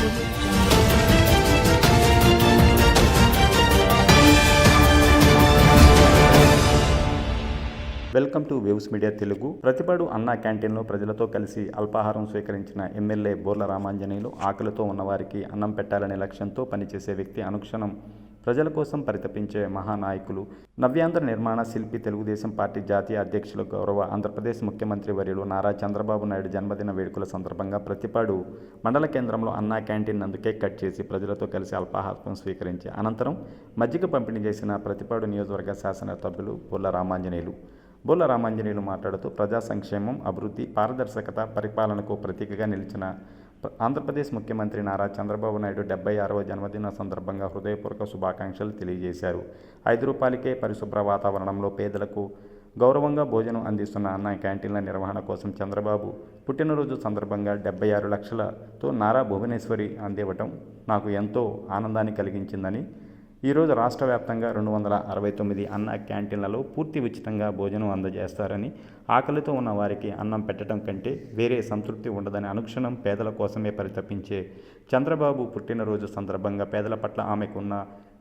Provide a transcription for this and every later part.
Welcome to waves media Telugu. Prathipadu అన్నా క్యాంటీన్లో ప్రజలతో కలిసి అల్పాహారం స్వీకరించిన ఎమ్మెల్యే బోర్ల రామాంజనేయులు ఆకలితో ఉన్నవారికి అన్నం పెట్టాలనే లక్ష్యంతో పనిచేసే వ్యక్తి, అనుక్షణం ప్రజల కోసం పరితపించే మహానాయకులు, నవ్యాంధ్ర నిర్మాణ శిల్పి, తెలుగుదేశం పార్టీ జాతీయ అధ్యక్షులు, గౌరవ ఆంధ్రప్రదేశ్ ముఖ్యమంత్రి వర్యులు నారా చంద్రబాబు నాయుడు జన్మదిన వేడుకల సందర్భంగా ప్రతిపాడు మండల కేంద్రంలో అన్నా క్యాంటీన్ నందు కేక్ కట్ చేసి ప్రజలతో కలిసి అల్పాహారం స్వీకరించి అనంతరం మజ్జిగ పంపిణీ చేసిన ప్రతిపాడు నియోజకవర్గ శాసనసభ్యులు బోర్ల రామాంజనేయులు మాట్లాడుతూ ప్రజా సంక్షేమం, అభివృద్ధి, పారదర్శకత, పరిపాలనకు ప్రతీకగా నిలిచిన ఆంధ్రప్రదేశ్ ముఖ్యమంత్రి నారా చంద్రబాబు నాయుడు 76వ జన్మదిన సందర్భంగా హృదయపూర్వక శుభాకాంక్షలు తెలియజేశారు. 5 రూపాయలకే పరిశుభ్ర వాతావరణంలో పేదలకు గౌరవంగా భోజనం అందిస్తున్న అన్నా క్యాంటీన్ల నిర్వహణ కోసం చంద్రబాబు పుట్టినరోజు సందర్భంగా 76 లక్షలతో నారా భువనేశ్వరి అందివ్వటం నాకు ఎంతో ఆనందాన్ని కలిగించిందని, ఈరోజు రాష్ట్ర వ్యాప్తంగా 269 అన్న క్యాంటీన్లలో పూర్తి ఉచితంగా భోజనం అందజేస్తారని, ఆకలితో ఉన్న వారికి అన్నం పెట్టడం కంటే వేరే సంతృప్తి ఉండదని, అనుక్షణం పేదల కోసమే పరితపించే చంద్రబాబు పుట్టినరోజు సందర్భంగా పేదల పట్ల ఆమెకున్న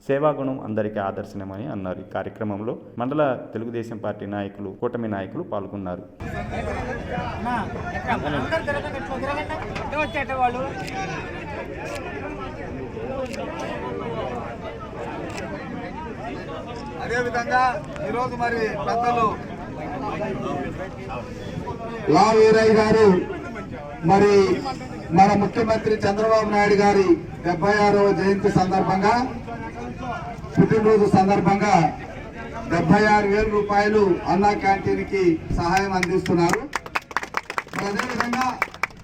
సేవాగుణం అందరికీ ఆదర్శనమని అన్నారు. ఈ కార్యక్రమంలో మండల తెలుగుదేశం పార్టీ నాయకులు, కూటమి నాయకులు పాల్గొన్నారు. అదేవిధంగా ఈరోజు మరి పెద్దలు లా వీరయ్య గారు మరి మన ముఖ్యమంత్రి చంద్రబాబు నాయుడు గారి 76వ జయంతి సందర్భంగా, పుట్టినరోజు సందర్భంగా 76,000 రూపాయలు అన్నా క్యాంటీన్ కి సహాయం అందిస్తున్నారు. అదేవిధంగా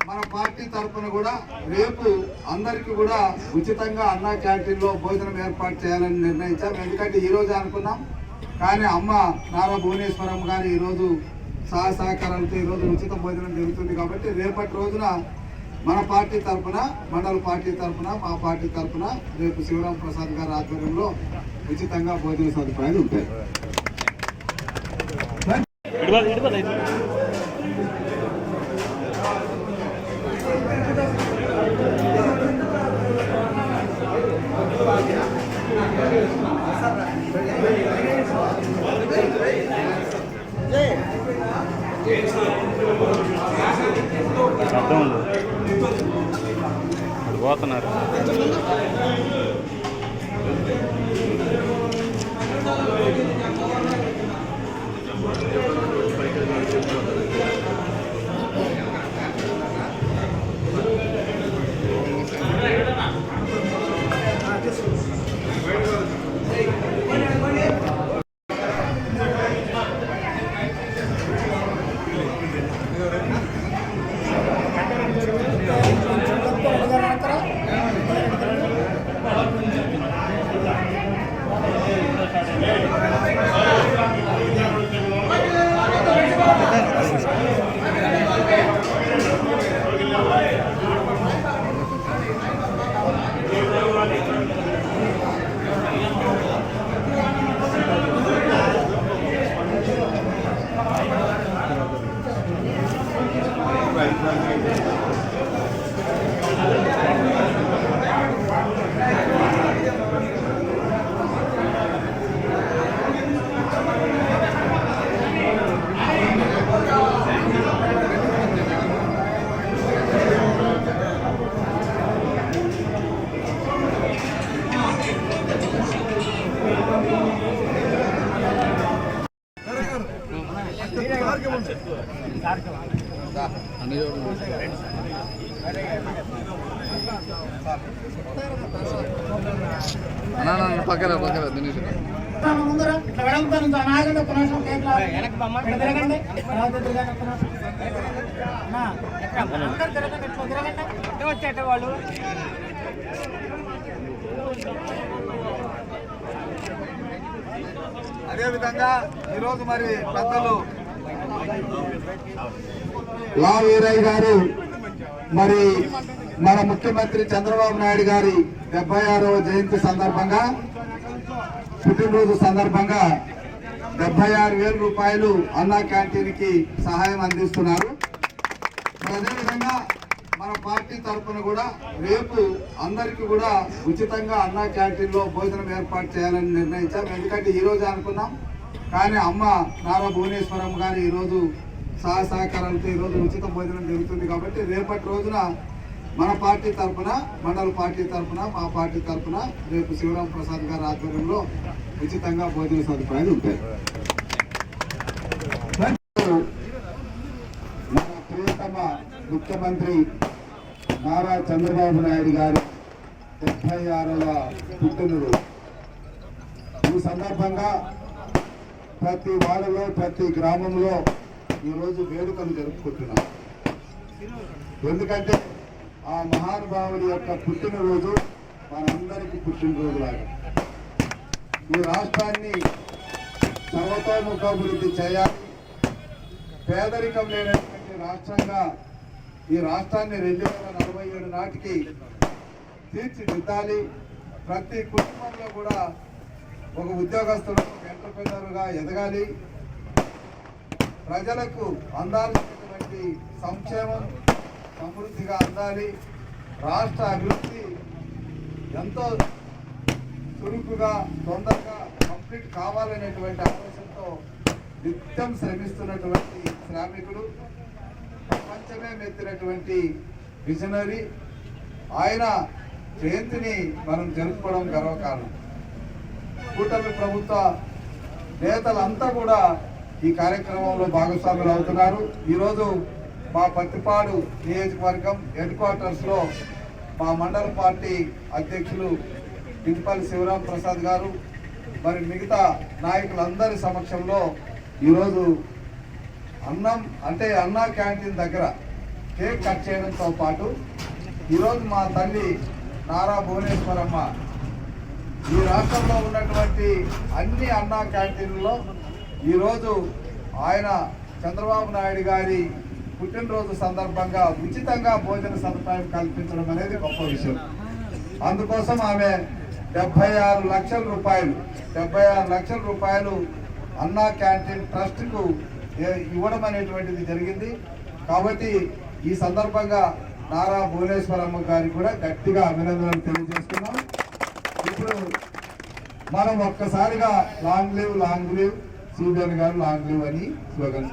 మన పార్టీ తరఫున కూడా రేపు అందరికీ కూడా ఉచితంగా అన్నా క్యాంటీన్ లో భోజనం ఏర్పాటు చేయాలని నిర్ణయించాం. ఎందుకంటే ఈ రోజు అనుకున్నాం, కానీ అమ్మ నారా భువనేశ్వరమ్మ గారు ఈరోజు సహకారాలతో ఈరోజు ఉచిత భోజనం జరుగుతుంది. కాబట్టి రేపటి రోజున మన పార్టీ తరఫున, మండల పార్టీ తరఫున, మా పార్టీ తరఫున రేపు శివరాం ప్రసాద్ గారి ఆధ్వర్యంలో ఉచితంగా భోజన సదుపాయాలు ఉంటాయి. పోతున్నారు. పక్కన వచ్చేటవాళ్ళు అదేవిధంగా ఈరోజు మరి పెద్దలు లా వీరయ్య గారు మరి మన ముఖ్యమంత్రి చంద్రబాబు నాయుడు గారి 76వ జయంతి సందర్భంగా, పుట్టినరోజు సందర్భంగా 76,000 రూపాయలు అన్నా క్యాంటీన్ కి సహాయం అందిస్తున్నారు. అదేవిధంగా మన పార్టీ తరఫున కూడా రేపు అందరికీ కూడా ఉచితంగా అన్నా క్యాంటీన్ లో భోజనం ఏర్పాటు చేయాలని నిర్ణయించాం. ఎందుకంటే ఈ రోజు అనుకున్నాం, కానీ అమ్మ నారా భువనేశ్వరమ్మ గారు ఈ రోజు సహకారాలతో ఈ రోజు ఉచిత భోజనం జరుగుతుంది. కాబట్టి రేపటి రోజున మన పార్టీ తరఫున, మండల పార్టీ తరఫున, మా పార్టీ తరఫున రేపు శివరాం ప్రసాద్ గారి ఆధ్వర్యంలో ఉచితంగా భోజన సదుపాయాలు ఉంటాయి. మన ప్రియతమ ముఖ్యమంత్రి నారా చంద్రబాబు నాయుడు గారి 76వ పుట్టినరోజు. ఈ సందర్భంగా ప్రతి వాడలో, ప్రతి గ్రామంలో ఈరోజు వేడుకలు జరుపుకుంటున్నాం. ఎందుకంటే ఆ మహానుభావుడి యొక్క పుట్టినరోజు మనందరికీ పుట్టినరోజు లాగా. ఈ రాష్ట్రాన్ని సర్వతోముఖాభివృద్ధి చేయాలి, పేదరికం లేనటువంటి రాష్ట్రంగా ఈ రాష్ట్రాన్ని 2047 నాటికి తీర్చిదిద్దాలి. ప్రతి కుటుంబంలో కూడా ఒక ఉద్యోగస్తులు, ఎంటర్ప్రెన్యూర్గా ఎదగాలి. ప్రజలకు అందాల్సినటువంటి సంక్షేమం సమృద్ధిగా అందాలి. రాష్ట్ర అభివృద్ధి ఎంతో చురుకుగా, తొందరగా కంప్లీట్ కావాలనేటువంటి ఆలోచనతో నిత్యం శ్రమిస్తున్నటువంటి శ్రామికుడు, ప్రపంచమే మెత్తినటువంటి విజనరీ. ఆయన జయంతిని మనం జరుపుకోవడం గర్వకారణం. కూటమి ప్రభుత్వ నేతలంతా కూడా ఈ కార్యక్రమంలో భాగస్వాములు అవుతున్నారు. ఈరోజు మా పత్తిపాడు నియోజకవర్గం హెడ్ క్వార్టర్స్ లో మా మండల పార్టీ అధ్యక్షులు పింపల్లి శివరాం ప్రసాద్ గారు, మరి మిగతా నాయకులందరి సమక్షంలో ఈరోజు అన్నా క్యాంటీన్ దగ్గర కేక్ కట్ చేయడంతో పాటు ఈరోజు మా తల్లి నారా భువనేశ్వరమ్మ ఈ రాష్ట్రంలో ఉన్నటువంటి అన్ని అన్నా క్యాంటీన్లలో ఈరోజు ఆయన చంద్రబాబు నాయుడు గారి పుట్టినరోజు సందర్భంగా ఉచితంగా భోజన సదుపాయం కల్పించడం అనేది గొప్ప విషయం. అందుకోసం ఆమె 76 లక్షల రూపాయలు అన్నా క్యాంటీన్ ట్రస్ట్ కు ఇవ్వడం అనేటువంటిది జరిగింది. కాబట్టి ఈ సందర్భంగా నారా భువనేశ్వరమ్మ గారికి కూడా గట్టిగా అభినందనలు తెలియజేస్తున్నాం. ఇప్పుడు మనం ఒక్కసారిగా లాంగ్ లివ్ సిబిఎన్ గారు లాంగ్ లివ్ అని స్లోగన్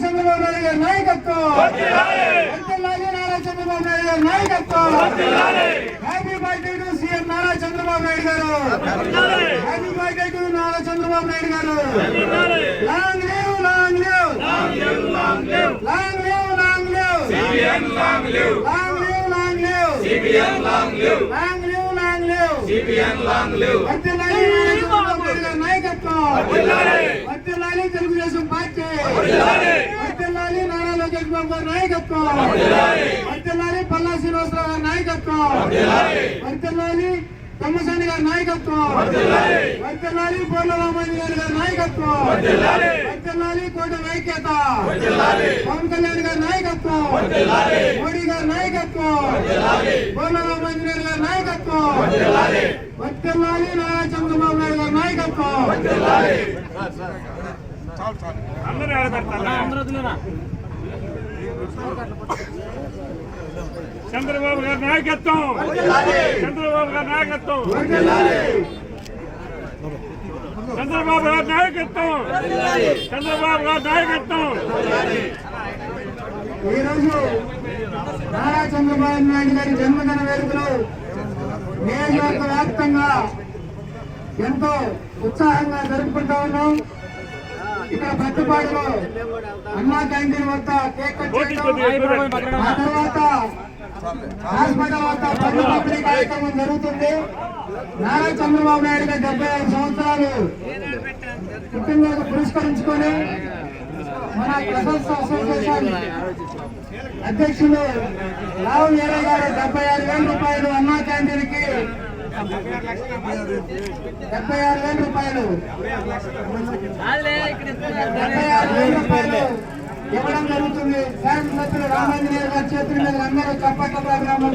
చంద్రబాబు నాయుడు గారి నాయకత్వం, చంద్రబాబు నాయుడు గారి నాయకత్వం. Happy birthday to CM Nara Chandrababu Naidu గారు. Happy birthday to Nara Chandrababu Naidu గారు. Long live, long live, long live, long live, long live, long live, CBN long live, long live, long live, CBN long live, long live, long live, CBN long live. వర్ధిల్లాలి నారా చంద్రబాబు నాయుడు గారి నాయకత్వం, వర్ధిల్లాలి Telugu Desam party, వర్ధిల్లాలి నారా లోకేష్ బాబు గారి నాయకత్వం, వర్ధిల్లాలి పల్లా శ్రీనివాసరావు గారి నాయకత్వం, వర్ధిల్లాలి తమ్మసాని గారి నాయకత్వం, వర్ధిల్లాలి బోర్ల రామాంజనేయులు గారి నాయకత్వం, వర్ధిల్లాలి కూటమి ఐక్యత, పవన్ కళ్యాణ్ గారి నాయకత్వం, మోడీ గారి నాయకత్వం, బోర్ల రామాంజనేయులు గారి నాయకత్వం, వర్ధిల్లాలి నారా చంద్రబాబు నాయుడు గారి నాయకత్వం. చంద్రబాబు గారి నాయకత్వం, చంద్రబాబు గారి నాయకత్వం, చంద్రబాబు గారి నాయకత్వం, చంద్రబాబు గారి నాయకత్వం. ఈరోజు నారా చంద్రబాబు నాయుడు గారి జన్మదిన వేడుకలు నియోజకవర్గ వ్యాప్తంగా ఎంతో ఉత్సాహంగా జరుపుకుంటా ఉన్నాం. ఇక్కడ పత్తిపాడులో అన్నా క్యాంటీన్ వద్ద కేక్ కట్ చేయడం, ఆ తర్వాత హాస్పిటల్ వద్ద పన్ను పంపిణీ కార్యక్రమం జరుగుతుంది. నారా చంద్రబాబు నాయుడు గారి 75 సంవత్సరాలు పుట్టినరోజు పురస్కరించుకొని మన ప్రశంస అసోసియేషన్ అధ్యక్షులు రావు వీరయ్య గారు 76,000 రూపాయలు అన్నా క్యాంటీన్ కి 76,000 రూపాయలు ఇవ్వడం జరుగుతుంది. శాసనసభ్యులు రామాంజనేయులు గారి చేతుల మీద అందరూ చప్పట్ల ప్రోగ్రాంలు